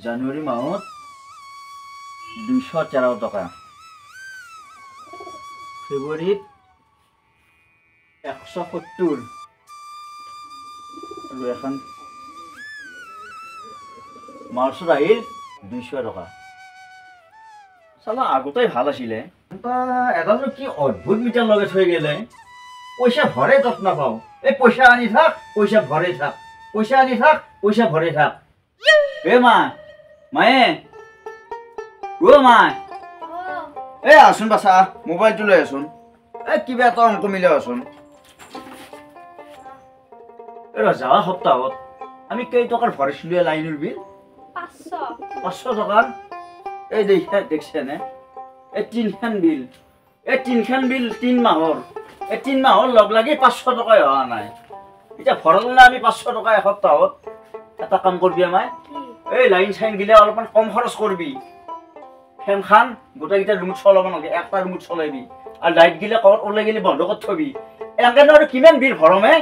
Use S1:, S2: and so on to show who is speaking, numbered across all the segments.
S1: জানুৱাৰী মাহত 213 টকা, ফেব্ৰুৱাৰীত 170 আৰু এখন মাৰ্চত আহিল 200 টকা। চালা আগতেই ভাল আছিলে, এডালনো কি অদ্ভুত মিটাৰ লগাই থৈ গেলে। পইচা ভৰে তত নাপাওঁ। এই পইচা আনি থাক, পইচা ভৰে থাক, পইচা আনি থাক, পইচা ভৰে থাক। এ মায়ে অ মাই, এই আছোন বাছা, মোবাইলটো লৈ আছোন। এই কিবা এটা অংক মিলাই আছোন। যোৱা সপ্তাহত আমি কেই টকাৰ ভৰাইছিলো লাইনৰ বিল? 500 টকাৰ। এই দেখছে নে, এই তিনখান বিল, এই তিনখান বিল 3 মাহৰ, এই 3 মাহৰ লগ লাগি 500 টকাই হোৱা নাই। এতিয়া ভৰালো না আমি 500 টকা এসপ্তাহত। এটা কাম কৰবি আমাই, এই লাইন চাইন গিলে অলপমান কম খৰচ কৰবি। ফেনখান গোটেইকেইটা ৰুমত চলাব নালাগে, একটা ৰুমত চলাবি। আৰু লাইট গিলে ক'ত ওলাই গেলি বন্ধ কৰি থবি। এনেকে আৰু কিমান বিল ভৰমে?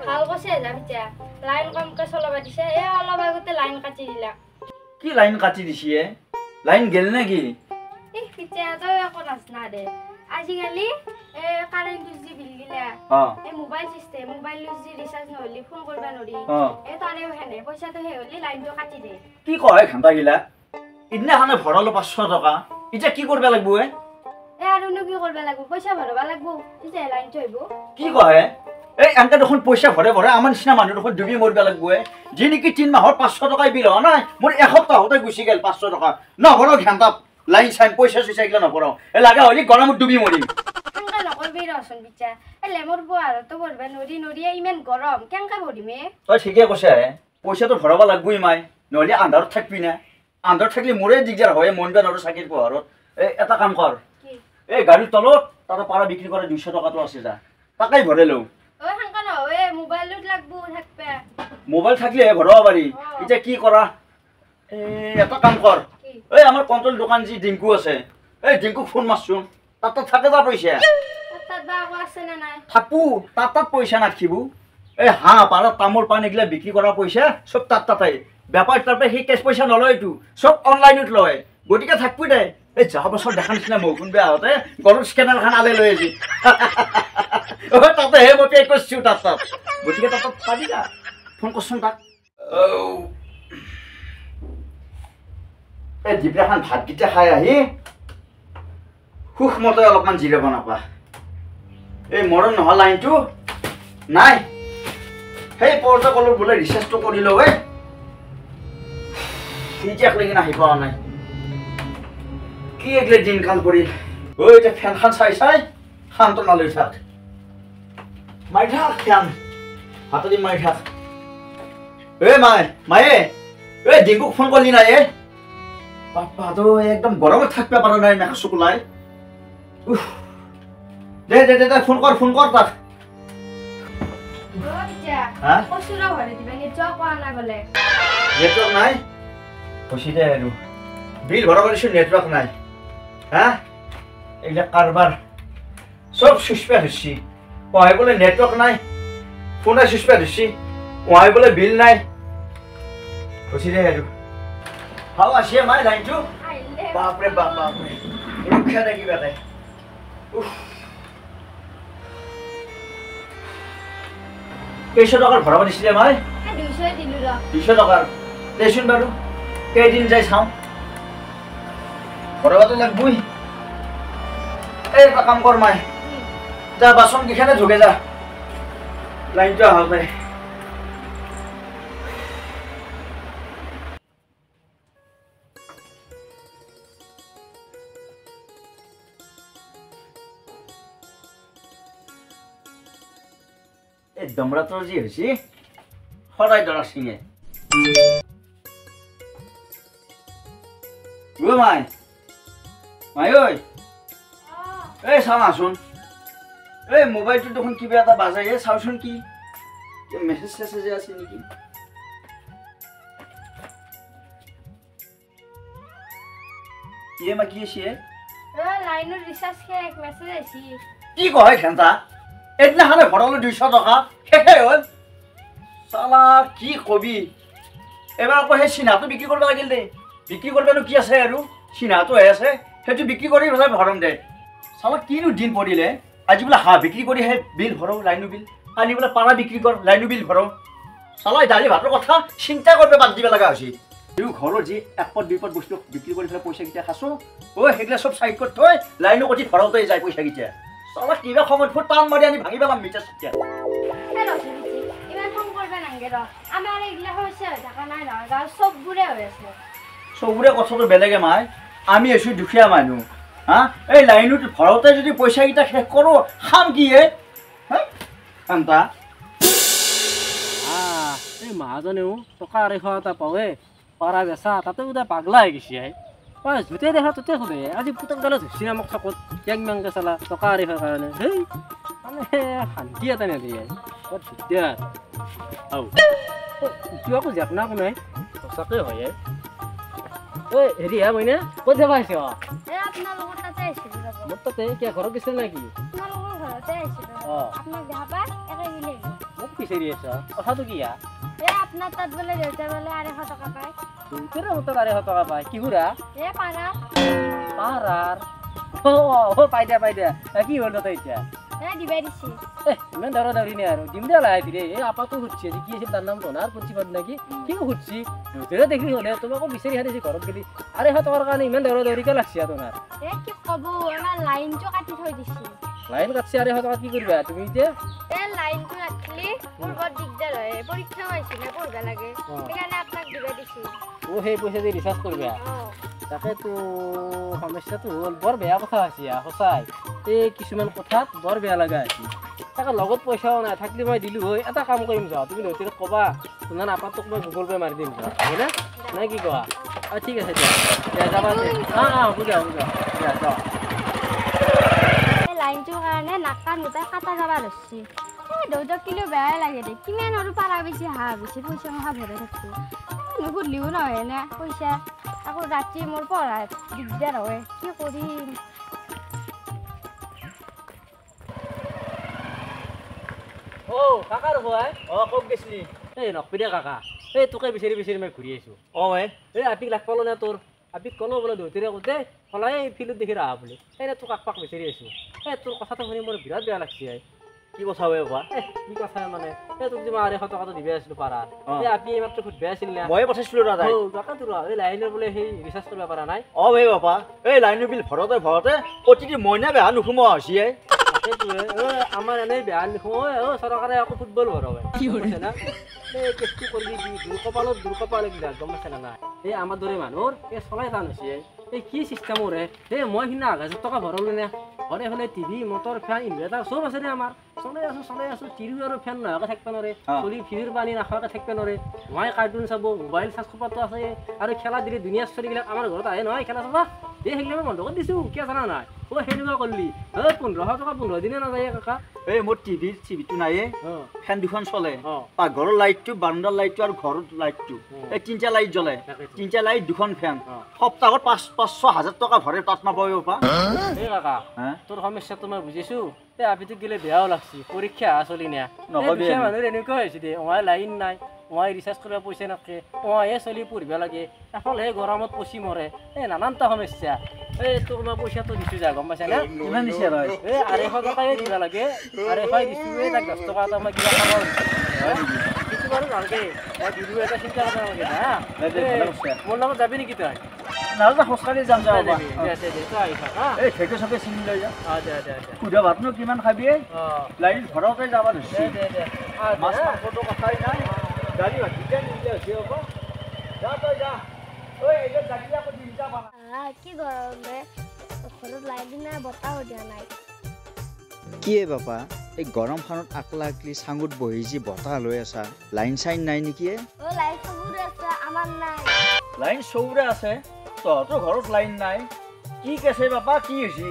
S2: ভাল কৈছে যাবিতা, লাইন কমকে চলাবা দিছে। এই অলপ আগতে লাইন কাটি দিলা।
S1: কি লাইন কাটি দিছে? লাইন গেল নেকি?
S2: পিতা তই একো নাজনা দে। আজিকালি কাৰেণ্ট যি বিল গিলা, মোবাইল চিষ্টেম, মোবাইল যি ৰিচাৰ্জ নহলি ফোন কৰবা নৰি, তাৰেও হেনে পইচাটো হে হলি লাইনটো কাটি দে।
S1: কি কয় ঘণ্টা গিলা? ইদিনাখানে ভৰালো 500 টকা, এতিয়া কি কৰবা লাগব?
S2: আৰুনো কি কৰবা লাগব? পইচা ভৰাবা লাগব, তেতিয়া লাইনটো আহিব।
S1: কি কয়? এই এনেকে দেখোন পইচা ভৰে ভৰে আমাৰ নিচিনা মানুহ দেখোন ডুবি মৰিব লাগব। যি নেকি 3 মাহৰ 500 টকাই বিল হোৱা নাই, মোৰ এসপ্তাহতে গুচি গেল 500 টকা। নভৰ ঘণ্টা লাইন চাইন পইচা চইচা গিলা নভৰাও, লাগা হলি গৰমত ডুবি মৰিম।
S2: কেনেকা নকৰবি ৰচোন বিচা, লেমৰ পোৱাৰতো ভৰবা নৰি নৰি ইমান গৰম কেনেকা ভৰিমে? তই ঠিকে কৈছে, পইচাটো ভৰাব লাগবই মাই, নহলে আন্ধাৰত থাকবি না। আন্ধাৰত থাকলে মোৰে দিগদাৰ হয়, মনবা নৰো চাকিৰ পোহৰত। এটা কাম কৰ, এই গাড়ীৰ তলত তাতে পাৰা বিক্ৰী কৰা 200 টকাটো আছে যা, তাকেই ভৰাই লওঁ। মোবাইল থাকলে ভৰাব পাৰি। এতিয়া কি কৰা, এটা কাম কৰ, এই আমাৰ কণ্ট্ৰল দোকান যি ডিংকু আছে, এই ডিংকুক ফোন মাৰছোন। তাত থাকে যা পইচা থাকবো, তাত পইচা নাথাকিব। এই হাঁহ পাৰ তামোল পাণ এগিলা বিক্ৰী কৰা পইচা চব তাতে। বেপাৰ তাৰপৰা সেই কেছ পইচা নলয়তো, চব অনলাইনত লয়। গতিকে থাকবি দে। এই যোৱা বছৰ দেখা নিচিনা মৌকুন বেয়া হওঁতে গলৰ স্কেনাৰখন আলে লৈ আহিছিল। তাতে হে মই পে কৰিছো তাত। গতিকে তাত পাবি না, ফোন কৰচোন তাক। এই দিপৰাখান ভাতকেইটা খাই আহি সুখমতে অলপমান জিৰাব নাপা। এই মৰম নোহোৱা লাইনটো নাই, সেই পৰ্দা কলৰ বোলে ৰিচাৰ্জটো কৰি লওঁ। এতিয়ালৈকে আহি পোৱা নাই, কি এগিলে দিনকাল পৰিল। এতিয়া ফেনখন চাই চাই শান্ত নালৈ থাক, মাৰি থাক ফেন, হাতদি মাৰি থাক। মায়ে এই ডিংকুক ফোন কৰিলি নাই? বাপাতো একদম গৰমত থাকবা পাৰা নাই, মেখা চকুলাই। দে দে দে ফোন কৰ তাক। নেটৱৰ্ক নাই কৈছি দে আৰু, বিল ভৰাব দিছো নেটৱৰ্ক নাই। এইবিলাক কাৰবাৰ চব চুইচপেড হৈছে। পঢ়াই বোলে নেটৱৰ্ক নাই, ফোনে চুইচপেড হৈছে, পঢ়াই বোলে বিল নাই কৈছি দে আৰু। ভাল আছে মাই লাইনটো, বাপৰে বাপ বাপৰে, ৰক্ষা দে কিবা দে। কেইশ টকাৰ ভৰাব দিছিলে মাই? 200 টকাৰ দেচোন বাৰু, কেইদিন যাই চাওঁ, ভৰাবতো লাগবই। এই এটা কাম কৰ মাই, যা বাচন কেইখানে ধুকে যা, লাইনটো আহা পাই। এই দমৰাটোৰ যি হৈছে সদায় দৰা ছিঙে। মাই ঐ, এই চাওঁচোন, এই মোবাইলটো দেখোন কিবা এটা বাজাই, চাওঁচোন কি মেছেজ চেছেজ আছে নেকি? কি আছে? লাইনৰ ৰিচাৰ্জ শেষ, মেছেজ আহিছে।
S1: কি কয় ঘেণ্টা? এদিনাখনে ভৰালো 200 টকা, শেষে হ'ল। চালা কি কবি, এবাৰ আকৌ সেই চিনাটো বিক্ৰী কৰিব লাগিল দে বিক্ৰী কৰিবনো কি আছে আৰু চিনাটো হৈ আছে সেইটো বিক্ৰী কৰি পেলাই ভৰম দে চালা কিনো দিন পৰিলে আজি বোলে হাঁহ বিক্ৰী কৰিহে বিল ভৰাও লাইনো বিল কালি বোলে পাৰা বিক্ৰী কৰ লাইনো বিল ভৰাও চালা দালি ভাতৰ কথা চিন্তা কৰিব বাদ দিব লগা হৈছে এই ঘৰৰ যি একপদ দুইপদ বস্তু বিক্ৰী কৰি পেলাই পইচাকেইটা খাইছোঁ সেইগিলা চব চাইড কৰি থৈ লাইনো কটি ভৰাওঁতে যায় পইচাকেইটা চালা কিবা সময়ত ফুট টান মাৰি আনি ভাঙি পেলাম মিটাৰ চিটাৰ চবৰে কথাটো বেলেগে মাই আমি আছো দুখীয়া মানুহ হা এই লাইনত ভৰাওঁতে যদি পইচাকেইটা শেষ কৰোঁ খাম কি কামটা
S3: এই মাহাজনেও টকা 200 এটা পাৱে পাৰা বেচা তাতে বোধ পাগলা হৈ গৈছে য'তে দেখা ত'তে সোধে আজি পুতক গালে ধৰিছি না মোক চকত কেংমেংকে চালা টকা 200 কাৰণে হেই মানে শান্তি এটা নিদিয়ে বৰ দিগদাৰ কিয় আকৌ জেপ না কোনে সঁচাকৈ হয় ঐ হেৰি হা মইনা ক'ত যাবা আহিছ মোৰ তাতে কিয় ঘৰত গৈছে নেকি মোক বিচাৰি আছ কথাটো কি
S2: আপনার তাত বলে দেউতা বলে 250 টাকা পায়
S3: তোর মতো 250 টাকা পায় কি গুড়া
S2: পাড়া
S3: পাড়ার ও পাই দিয়া কি হল তো এটা
S2: দিবাই দিছি
S3: ইমান দৌড়ি নে আর দিম দিয়া লাই দিলে আপা তো হচ্ছে কি আছে তার নাম তোনার পরিচিত নাকি কি হচ্ছে তোরা দেখি হলে তোমাকে বিচারি হারিছি ঘরত গেলি 250 টাকার কারণে ইমান দৌড়ি কে লাগছে তোনার
S2: কি কব আমার লাইন তো কাটি থই দিছি
S3: লাইন কাটছে 250 টাকা কি করবা তুমি ইতে
S2: লাইন তো রাখলি পূর্বর দিগদার হয় পরীক্ষা হইছে না পড়বা লাগে এখানে আপনাকে দিবা দিছি
S3: ও সেই পয়সা দিয়ে রিসার্চ করবা তাকে তো সমস্যা তো হল বৰ বেয়া কথা আছে সঁচাই এই কিছুমান কথাত বৰ বেয়া লাগা আছে তাকে লগত পইচাও নাই থাকলে মই দিলো হয় এটা কাম কৰিম যাও তুমি নতিৰে কবা তোমাৰ আপাতক মই গুগল পে মাৰি দিম যাও হয় না নাই কি কোৱা ঠিক আছে দিয়া যাবা বুজা যাও
S2: লাইনটোৰ কাৰণে নাকান গোটাই কাটা যাবা ধৰছি দেউতাক কিলো বেয়াই লাগে দে কিমান আৰু পাৰা বেছি হাঁহ বেছি পইচা মহা ভৰে থাকছো নুগুলিও নহয় না পইচা আকৌ ৰাতি মোৰ পঢ়া দিগদাৰ হয় কি কৰিম
S3: ও কাকাৰ হয় ক'ত গৈছিলি এই নকপিদে কাকা এই তোকে বিচাৰি মই ঘূৰি আহিছোঁ এই আপিক লাগ পালো না তোৰ আপিক ক'লো বোলে দেউতাৰে কোতে কলাই ফিল্ডত দেখি ৰাহা বুলি এই তোক কাক বিচাৰি আছোঁ এই তোৰ কথাটো শুনি মোৰ বিৰাট বেয়া লাগছে কি কথা হয় বাবা কি কথা মানে এই তোক যে মই 250 টকাটো দিবি আছিলোঁ পাৰা এই আপি এইমাত্ৰ খুদবে আছিল না মই পঠাইছিলোঁ দাদা কাকা তোৰ এই লাইনৰ বোলে সেই ৰিচাৰ্জ কৰিব পৰা নাই
S1: বাবা এই লাইনৰ বিল ভৰোতে প্ৰতিটো মইনা বেয়া নুসুমোৱা হৈছে
S3: আমাৰ এনেই বেয়া নুসুমো চৰকাৰে আকৌ ফুটবল ভৰাব কি কৰিছে না এই কেছটো কৰি দুৰ্কপাল এইবিলাক গম পাইছে না নাই এই আমাৰ দৰে মানুহৰ এই চলাই টান হৈছে এই কি চিষ্টেমৰ এই মই সিদিনা 1000 টকা ভৰালো নে ঘৰে হ'লে টিভি মটৰ ফেন ইনভাৰ্টাৰ চব আছে দে আমাৰ চলাই আছো টিভি আৰু ফেন নোহোৱাকৈ থাকিব নোৱাৰে চলি ফিৰ পানী নাখোৱাকৈ থাকিব নোৱাৰে মই কাৰ্টুন চাব মোবাইল চাৰ্জ কৰাটো আছে আৰু খেলা দিলে দুনিয়াৰ ছোৱালীবিলাক আমাৰ ঘৰত আহে নহয় খেলা চাবা এই সেইবিলাক বন্ধ কৰি দিছোঁ কিয় জানা নাই সেনেকুৱা কৰিলি 1500 টকা 15 দিনে নাযায় কাকা
S1: এই মোৰ টিভিটো নাইয়ে ফেন দুখন চলে পাকঘৰৰ লাইটটো বাৰাণ্ডাৰ লাইটটো আৰু ঘৰৰ লাইটটো এই 3টা লাইট জ্বলে 3টা লাইট দুখন ফেন সপ্তাহত 500-1000 টকা ভৰে তাত নাপাব
S3: এই কাকা তোৰ সমস্যাটো মই বুজিছোঁ এই আপিটোক গেলে বেয়াও লাগছি পৰীক্ষা চলি না মানুহৰ এনেকুৱা হৈছে দে লাইন নাই ৰিচাৰ্জ কৰিব পইচা নাথাকে চলি পঢ়িব লাগে এফালে গৰমত পচি মৰে এই নানানটা সমস্যা এই তোক মই পইচাটো দিছোঁ যা গম পাইছা না
S1: কিমান দিছে
S3: এই 250 টকাই দিব লাগে 250 দিছোঁ এই তাক 10 টকা এটা মই কিবা খাব কিছু বাৰু নালাগে মই দিলো এটা চিন্তা কৰিব নালাগে না মোৰ লগত যাবি নেকি তই
S1: নালাগে খোজকাঢ়ি যাম যা
S3: দে তই আহি থাক
S1: এই ঠেকে চকে চিনি লৈ যা
S3: দে
S1: সুধা ভাতনো কিমান খাবি লাইন ভৰাওঁতে যাবা ধৰিছে মাছ মাংসটো কথাই নাই গাড়ী ভাতিকে নিলে হৈছে হ'ব যা তই যা এতিয়া গাড়ী আকৌ দিন যা
S2: কি গৰম ঘৰত লাইট নাই বতাহো দিয়া নাই
S1: কিয়ে বাপা এই গৰমখনত আকলা আকলি চাঙত বহি যি বতাহ লৈ আছা লাইন চাইন নাই নেকি
S2: লাইট চবৰে আছে আমাৰ নাই
S1: লাইন চবৰে আছে তহঁতৰ ঘৰত লাইন নাই কি কৈছে বাপা কি হৈছে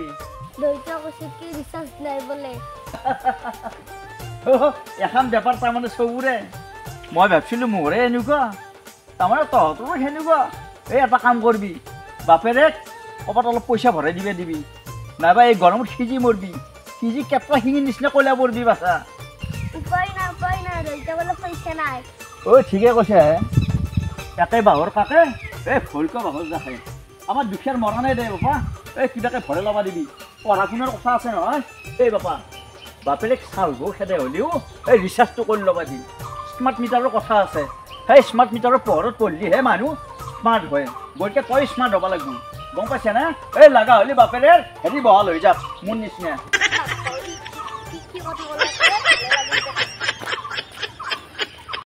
S2: দেউতা কৈছে কি ৰিচাৰ্জ নাই বোলে
S1: এখন বেপাৰ তাৰমানে চবৰে মই ভাবিছিলোঁ মোৰে এনেকুৱা তাৰমানে তহঁতৰো সেনেকুৱা এই এটা কাম কৰিবি বাপেৰে ক'ৰবাত অলপ পইচা ভৰাই দিবি নাইবা এই গৰমত সিজি মৰবি সিজি কেঁপা শিঙি নিচিনা কলা পৰবি বাচা
S2: উপায় নাই দেউতা বোলে পইচা নাই
S1: ঠিকে কৈছে একে বাহৰ কাকে এই ভুলকৈ বাহৰ যাকে আমাৰ দুখীয়াৰ মৰা নাই দে বাপা এই কিবাকে ভৰে ল'বা দিবি পঢ়া শুনাৰ কথা আছে নহয় এই বাপা বাপেৰে চালব খেদে হ'লেও এই ৰিচাৰ্জটো কৰি ল'বা দিম স্মাৰ্ট মিটাৰৰ কথা আছে সেই স্মাৰ্ট মিটাৰৰ পোহৰত পঢ়িলেহে মানুহ স্মাৰ্ট হয় গতিকে তই স্মাৰ্ট হ'ব লাগিব গম পাইছে না এই লগা হ'লে বাপেৰে হেৰি বহাল হৈ যাক মোৰ নিচিনা